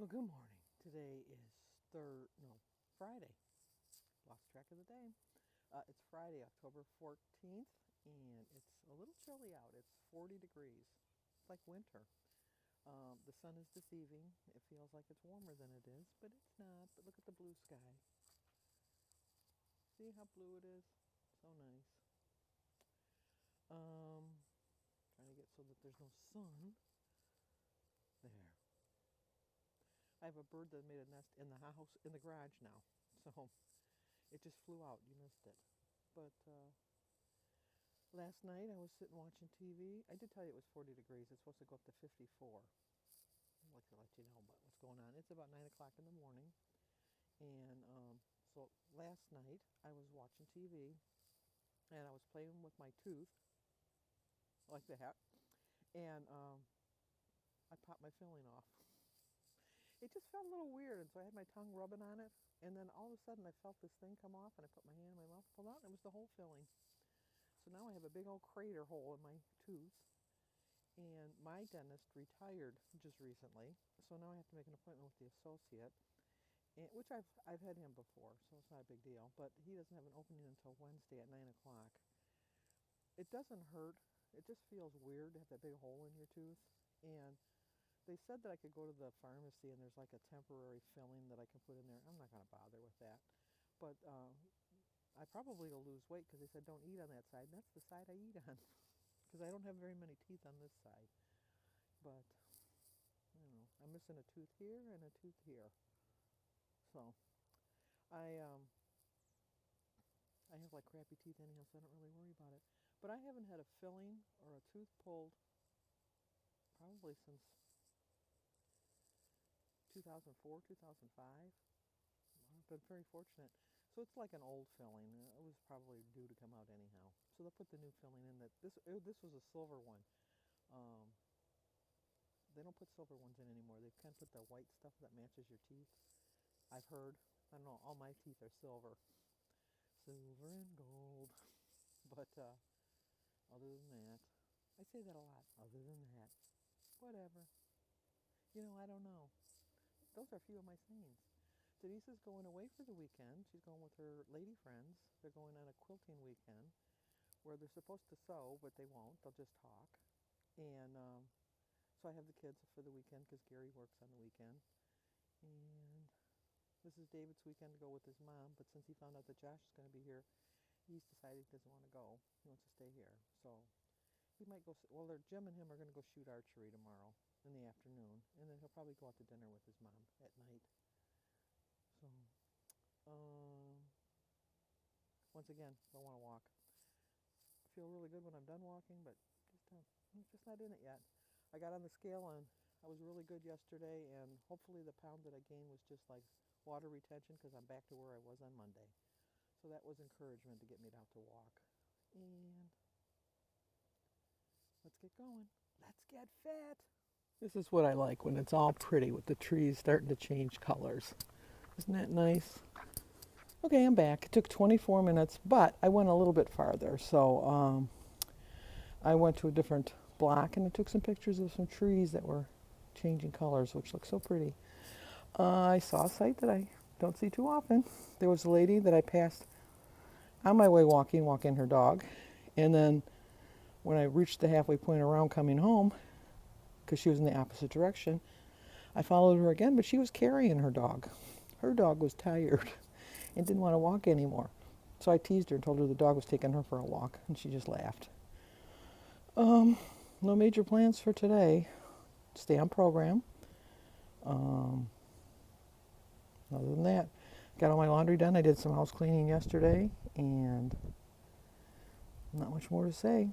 Well, good morning. Today is Friday. Lost track of the day. It's Friday, October 14th, and it's a little chilly out. It's 40 degrees. It's like winter. The sun is deceiving. It feels like it's warmer than it is, but it's not. But look at the blue sky. See how blue it is? So nice. Um, Trying to get so that there's no sun. There. I have a bird that made a nest in the house, in the garage now. So it just flew out. You missed it. But last night I was sitting watching TV. I did tell you it was 40 degrees. It's supposed to go up to 54. I'd like to let you know about what's going on. It's about 9 o'clock in the morning. And so last night I was watching TV and I was playing with my tooth like that. And I popped my filling off. It just felt a little weird. And so I had my tongue rubbing on it. And then all of a sudden I felt this thing come off and I put my hand in my mouth, pulled out, and it was the whole filling. So now I have a big old crater hole in my tooth. And my dentist retired just recently, so now I have to make an appointment with the associate, which I've had him before, so it's not a big deal. But he doesn't have an opening until Wednesday at 9 o'clock. It doesn't hurt. It just feels weird to have that big hole in your tooth. And they said that I could go to the pharmacy and there's like a temporary filling that I can put in there. I'm not going to bother with that. But I probably will lose weight because they said don't eat on that side. And that's the side I eat on because I don't have very many teeth on this side. But I don't know. I'm missing a tooth here and a tooth here. So I um I have like crappy teeth anyhow, so I don't really worry about it. But I haven't had a filling or a tooth pulled probably since 2004, 2005. I've been very fortunate. So it's like an old filling. It was probably due to come out anyhow. So they'll put the new filling in. This was a silver one. Um, they don't put silver ones in anymore. They kind of put the white stuff that matches your teeth. I've heard. I don't know. All my teeth are silver. Silver and gold. But other than that, I say that a lot. Other than that, whatever. I don't know. Those are a few of my sayings. Denise is going away for the weekend. She's going with her lady friends. They're going on a quilting weekend where they're supposed to sew, but they won't. They'll just talk. And so I have the kids for the weekend because Gary works on the weekend. And this is David's weekend to go with his mom. But since he found out that Josh is going to be here, he's decided he doesn't want to go. He wants to stay here. So he might go. Well, Jim and him are going to go shoot archery tomorrow in the afternoon, and then he'll probably go out to dinner with his mom at night. So, um, once again, I want to walk. I feel really good when I'm done walking, but I'm just not in it yet. I got on the scale and I was really good yesterday, and hopefully the pound that I gained was just like water retention because I'm back to where I was on Monday. So that was encouragement to get me out to walk. And let's get going. Let's get fit. This is what I like when it's all pretty with the trees starting to change colors. Isn't that nice? Okay, I'm back. It took 24 minutes, but I went a little bit farther. So I went to a different block and I took some pictures of some trees that were changing colors, which look so pretty. I saw a sight that I don't see too often. There was a lady that I passed on my way walking her dog. And then when I reached the halfway point around coming home, because she was in the opposite direction, I followed her again, but she was carrying her dog. Her dog was tired and didn't want to walk anymore. So I teased her and told her the dog was taking her for a walk, and she just laughed. No major plans for today. Stay on program. Um, Other than that, got all my laundry done. I did some house cleaning yesterday, and not much more to say.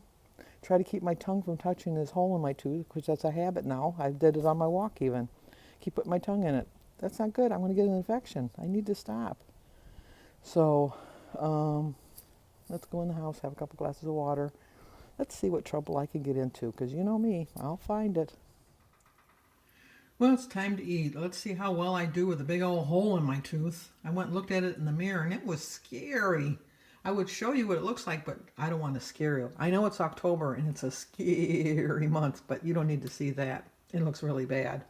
Try to keep my tongue from touching this hole in my tooth, because that's a habit now. I did it on my walk even. Keep putting my tongue in it. That's not good. I'm going to get an infection. I need to stop. So, let's go in the house, have a couple glasses of water. Let's see what trouble I can get into, because you know me, I'll find it. Well, it's time to eat. Let's see how well I do with a big old hole in my tooth. I went and looked at it in the mirror, and it was scary. I would show you what it looks like, but I don't want to scare you. I know it's October, and it's a scary month, but you don't need to see that. It looks really bad.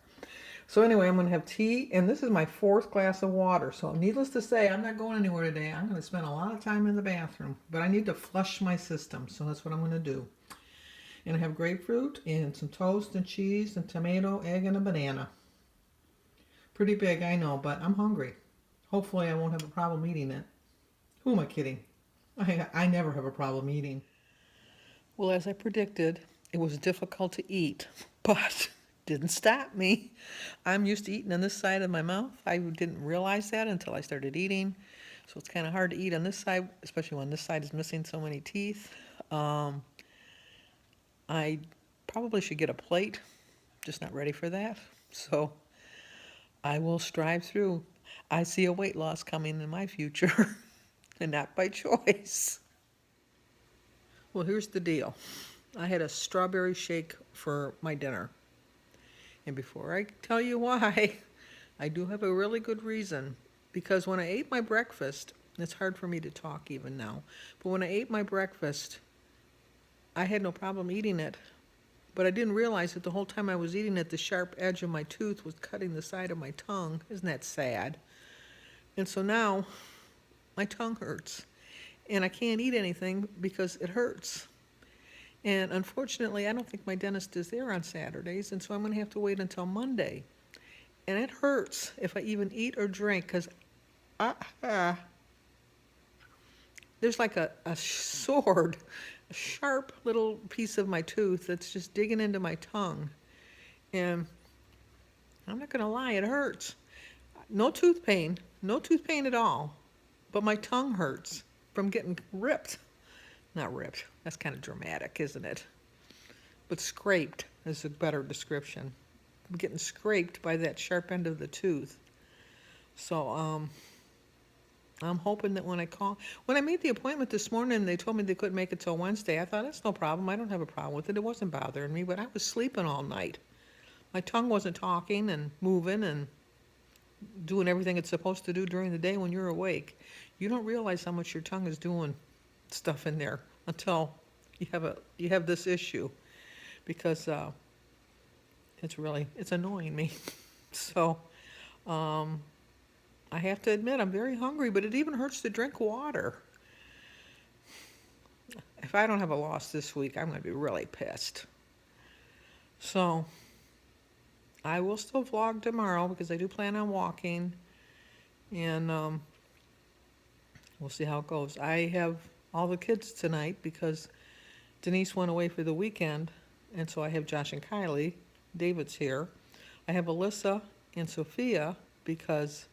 So anyway, I'm going to have tea, and this is my 4th glass of water. So needless to say, I'm not going anywhere today. I'm going to spend a lot of time in the bathroom, but I need to flush my system, so that's what I'm going to do. And I have grapefruit and some toast and cheese and tomato, egg, and a banana. Pretty big, I know, but I'm hungry. Hopefully I won't have a problem eating it. Who am I kidding? I never have a problem eating. Well, as I predicted, it was difficult to eat, but didn't stop me. I'm used to eating on this side of my mouth. I didn't realize that until I started eating. So it's kind of hard to eat on this side, especially when this side is missing so many teeth. I probably should get a plate, just not ready for that. So I will strive through. I see a weight loss coming in my future, and not by choice. Well, here's the deal. I had a strawberry shake for my dinner. And before I tell you why, I do have a really good reason. Because when I ate my breakfast, it's hard for me to talk even now, but when I ate my breakfast, I had no problem eating it. But I didn't realize that the whole time I was eating it, the sharp edge of my tooth was cutting the side of my tongue. Isn't that sad? And so now my tongue hurts. And I can't eat anything because it hurts. And unfortunately, I don't think my dentist is there on Saturdays, and so I'm going to have to wait until Monday. And it hurts if I even eat or drink, because there's like a sword, a sharp little piece of my tooth that's just digging into my tongue. And I'm not going to lie, it hurts. No tooth pain at all, but my tongue hurts from getting ripped. Not ripped, that's kind of dramatic, isn't it? But scraped is a better description. I'm getting scraped by that sharp end of the tooth. So I'm hoping that when I made the appointment this morning, they told me they couldn't make it till Wednesday. I thought, that's no problem. I don't have a problem with it. It wasn't bothering me, but I was sleeping all night. My tongue wasn't talking and moving and doing everything it's supposed to do during the day when you're awake. You don't realize how much your tongue is doing stuff in there until you have this issue, because it's annoying me. So I have to admit, I'm very hungry, but it even hurts to drink water. If I don't have a loss this week, I'm going to be really pissed. So I will still vlog tomorrow because I do plan on walking, and we'll see how it goes. I have all the kids tonight because Denise went away for the weekend, and so I have Josh and Kylie. David's here. I have Alyssa and Sophia because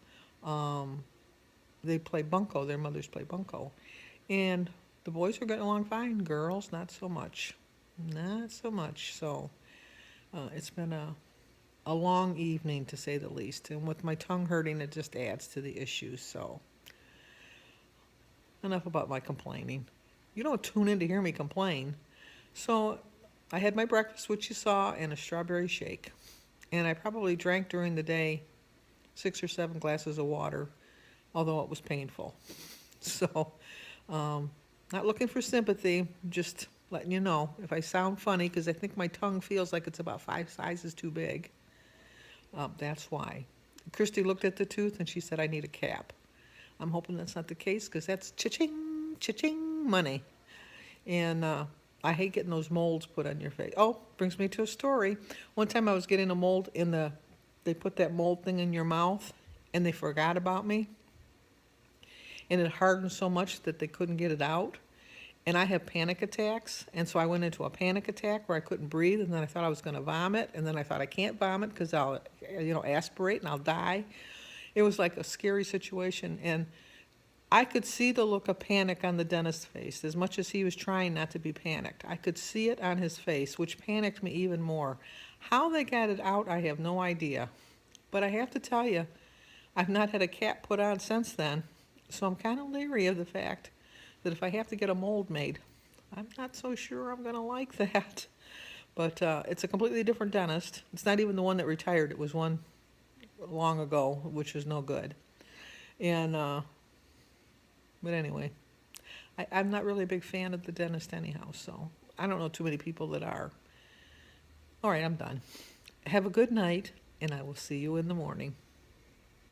they play bunco. Their mothers play bunco. And the boys are getting along fine. Girls, not so much. Not so much. So it's been a long evening, to say the least. And with my tongue hurting, it just adds to the issues. So enough about my complaining. You don't tune in to hear me complain. So I had my breakfast, which you saw, and a strawberry shake. And I probably drank during the day 6 or 7 glasses of water, although it was painful. So not looking for sympathy, just letting you know if I sound funny, because I think my tongue feels like it's about 5 sizes too big. That's why. Christy looked at the tooth and she said I need a cap. I'm hoping that's not the case, because that's cha-ching, cha-ching money. And I hate getting those molds put on your face. Oh, brings me to a story. One time I was getting a mold they put that mold thing in your mouth, and they forgot about me. And it hardened so much that they couldn't get it out. And I have panic attacks, and so I went into a panic attack where I couldn't breathe, and then I thought I was going to vomit, and then I thought I can't vomit because I'll, aspirate and I'll die. It was like a scary situation, and I could see the look of panic on the dentist's face, as much as he was trying not to be panicked. I could see it on his face, which panicked me even more. How they got it out, I have no idea. But I have to tell you, I've not had a cap put on since then, so I'm kind of leery of the fact that if I have to get a mold made, I'm not so sure I'm going to like that. But it's a completely different dentist. It's not even the one that retired. It was one long ago, which was no good. And but anyway, I'm not really a big fan of the dentist anyhow, so I don't know too many people that are. All right, I'm done. Have a good night. and I will see you in the morning.